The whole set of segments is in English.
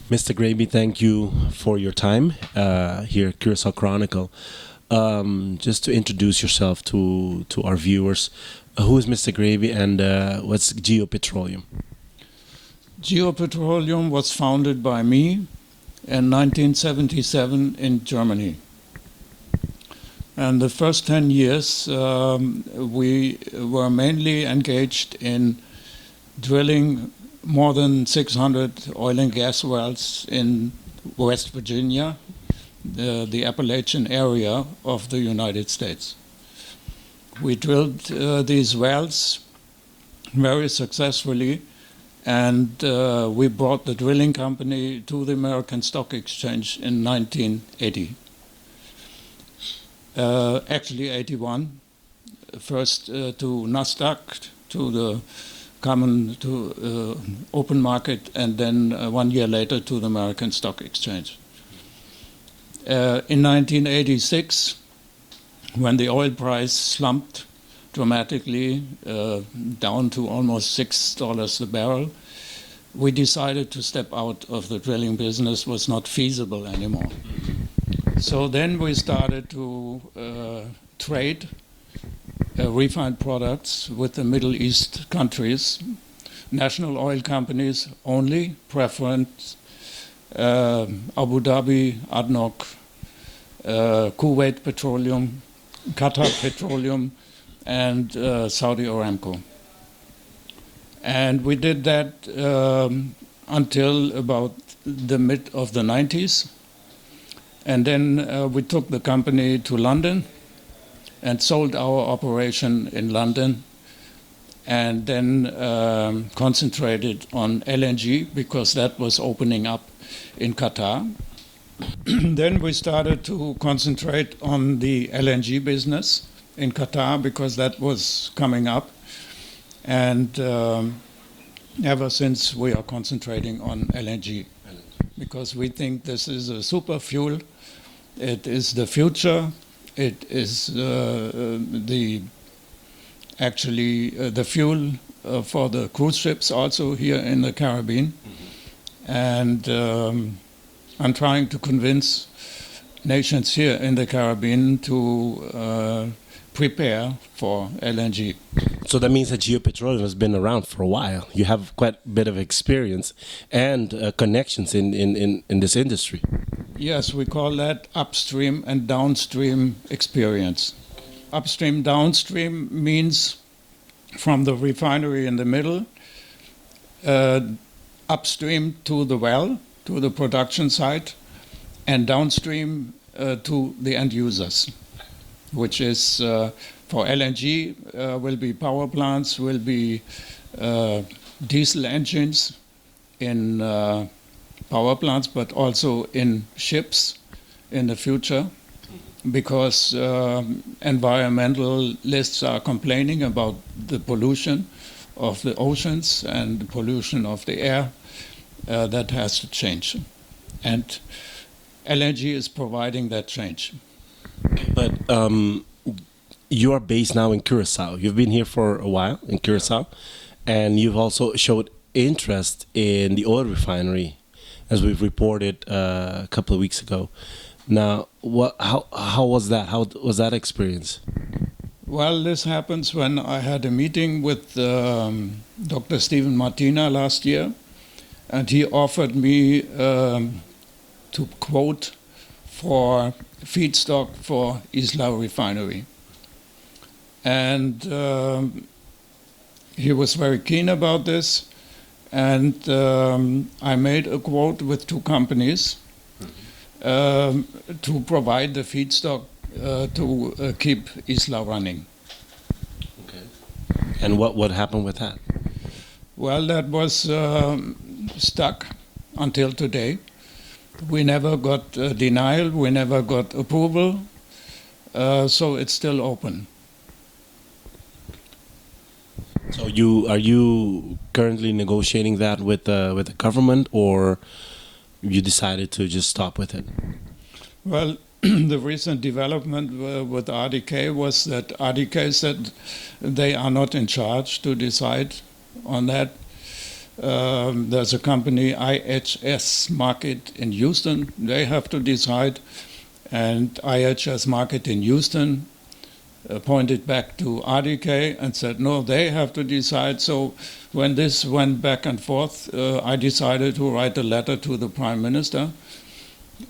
Mr. Grebe, thank you for your time here at Curacao Chronicle. Just to introduce yourself to our viewers, who is Mr. Grebe and what's GeoPetroleum? GeoPetroleum was founded by me in 1977 in Germany. And the first 10 years we were mainly engaged in drilling more than 600 oil and gas wells in West Virginia, the Appalachian area of the United States. We drilled these wells very successfully, and we brought the drilling company to the American Stock Exchange in 1980. Actually 81, first to NASDAQ, to the open market, and then 1 year later to the American Stock Exchange. In 1986, when the oil price slumped dramatically down to almost $6 a barrel, we decided to step out of the drilling business. Was not feasible anymore. So then we started to trade refined products with the Middle East countries, national oil companies only, preference, Abu Dhabi, ADNOC, Kuwait Petroleum, Qatar Petroleum, and Saudi Aramco. And we did that until about the mid of the 90s. And then we took the company to London and sold our operation in London, and then concentrated on LNG because that was opening up in Qatar. Then we started to concentrate on the LNG business in Qatar because that was coming up. And ever since we are concentrating on LNG because we think this is a super fuel. It is the future. It is the fuel for the cruise ships also here in the Caribbean. And I'm trying to convince nations here in the Caribbean to prepare for LNG. So that means that GeoPetroleum has been around for a while. You have quite a bit of experience and connections in this industry. Yes, we call that upstream and downstream experience. Upstream, downstream means from the refinery in the middle, upstream to the well, to the production site, and downstream to the end users, which is for LNG will be power plants, will be diesel engines in power plants, but also in ships in the future, because environmentalists are complaining about the pollution of the oceans and the pollution of the air. That has to change. And LNG is providing that change. But you are based now in Curacao. You've been here for a while in Curacao, and you've also showed interest in the oil refinery, as we've reported a couple of weeks ago. Now, how was that? How was that experience? Well, this happens when I had a meeting with Dr. Stephen Martina last year, and he offered me to quote for feedstock for Isla Refinery. And he was very keen about this, and I made a quote with two companies to provide the feedstock to keep Isla running. Okay. And what happened with that? Well, that was stuck until today. We never got denial, we never got approval, so it's still open. So are you currently negotiating that with the government, or you decided to just stop with it? Well, the recent development with RDK was that RDK said they are not in charge to decide on that. There's a company, IHS Market in Houston. They have to decide. And IHS Market in Houston pointed back to RDK and said, no, they have to decide. So when this went back and forth, I decided to write a letter to the Prime Minister.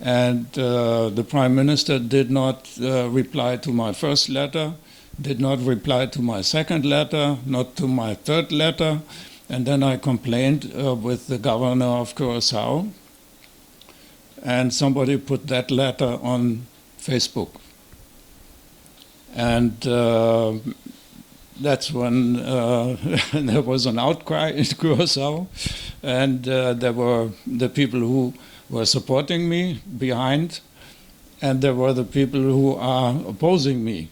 And the Prime Minister did not reply to my first letter, did not reply to my second letter, not to my third letter. And then I complained with the governor of Curacao. And somebody put that letter on Facebook. And that's when there was an outcry in Curacao. And there were the people who were supporting me behind, and there were the people who are opposing me,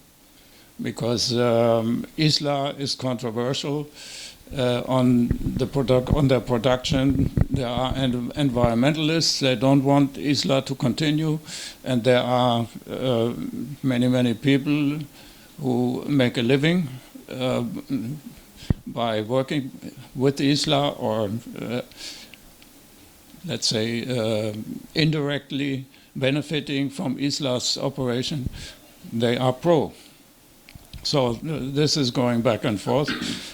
because Isla is controversial on their production. There are environmentalists. They don't want Isla to continue, and there are many people who make a living by working with Isla, or let's say indirectly benefiting from Isla's operation. They are pro. So this is going back and forth,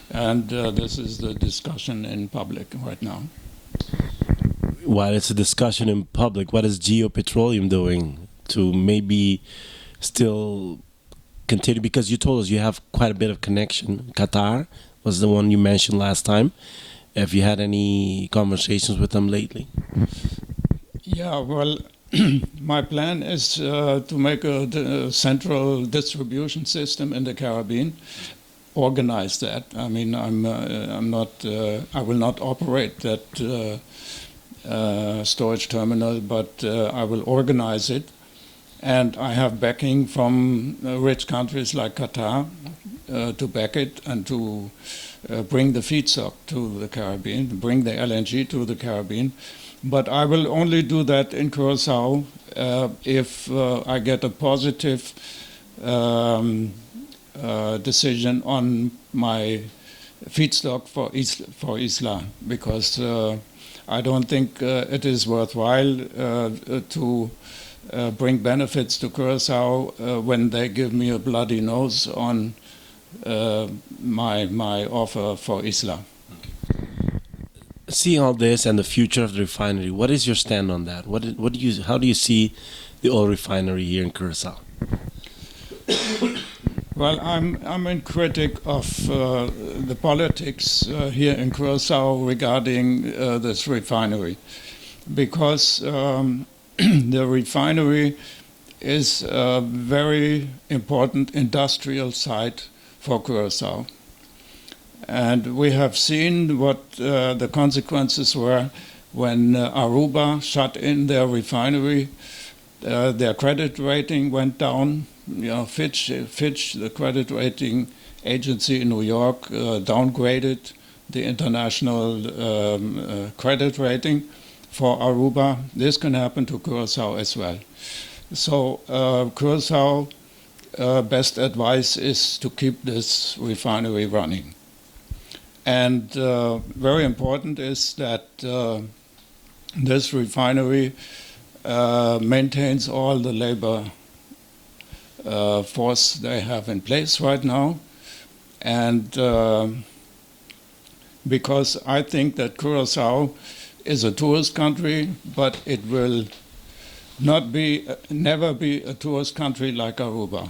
and this is the discussion in public right now. While it's a discussion in public, what is GeoPetroleum doing to maybe still continue? Because you told us you have quite a bit of connection. Qatar was the one you mentioned last time. Have you had any conversations with them lately? Yeah, well, my plan is to make a central distribution system in the Caribbean, organize that. I mean, I will not operate that storage terminal, but I will organize it. And I have backing from rich countries like Qatar to back it and to bring the feedstock to the Caribbean, bring the LNG to the Caribbean. But I will only do that in Curacao if I get a positive decision on my feedstock for Isla, because I don't think it is worthwhile to bring benefits to Curacao when they give me a bloody nose on my offer for Isla. Seeing all this and the future of the refinery, what is your stand on that? How do you see the oil refinery here in Curacao? Well, I'm a critic of the politics here in Curacao regarding this refinery, because the refinery is a very important industrial site for Curacao. And we have seen what the consequences were when Aruba shut in their refinery. Their credit rating went down. You know, Fitch, the credit rating agency in New York, downgraded the international credit rating for Aruba. This can happen to Curacao as well. So Curacao, best advice is to keep this refinery running. And very important is that this refinery maintains all the labor force they have in place right now. And because I think that Curacao is a tourist country, but it will never be a tourist country like Aruba.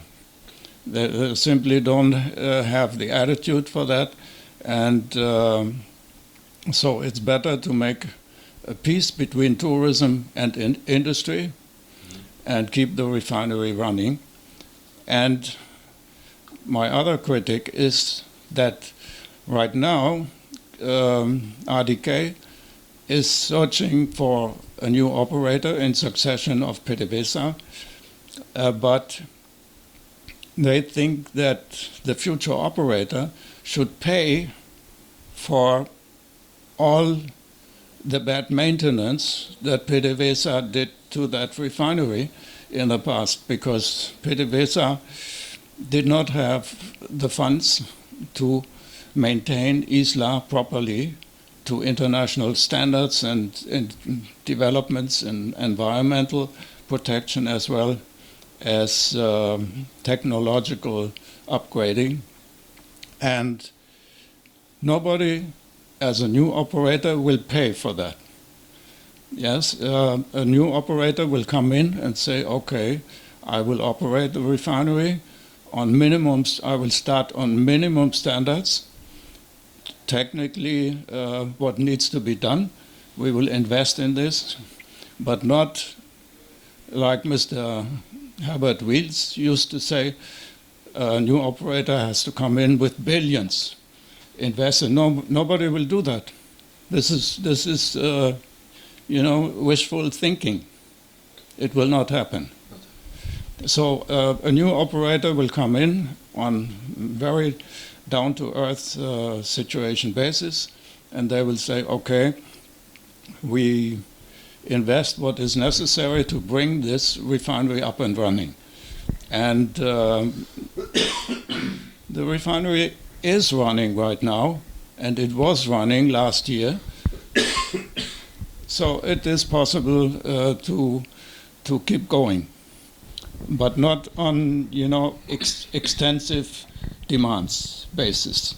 They simply don't have the attitude for that. And so it's better to make a peace between tourism and industry and keep the refinery running. And my other critic is that right now RDK is searching for a new operator in succession of PDVSA, but they think that the future operator should pay for all the bad maintenance that PDVSA did to that refinery in the past, because PDVSA did not have the funds to maintain Isla properly to international standards and developments in environmental protection as well as technological upgrading. And nobody, as a new operator, will pay for that. Yes, a new operator will come in and say, okay, I will operate the refinery on minimums. I will start on minimum standards. Technically, what needs to be done, we will invest in this, but not like Mr. Herbert Wiels used to say, a new operator has to come in with billions, invest, and nobody will do that. This is wishful thinking. It will not happen. So a new operator will come in on very down-to-earth situation basis, and they will say, okay, we invest what is necessary to bring this refinery up and running. And the refinery is running right now, and it was running last year. So it is possible to keep going, but not on extensive demands basis.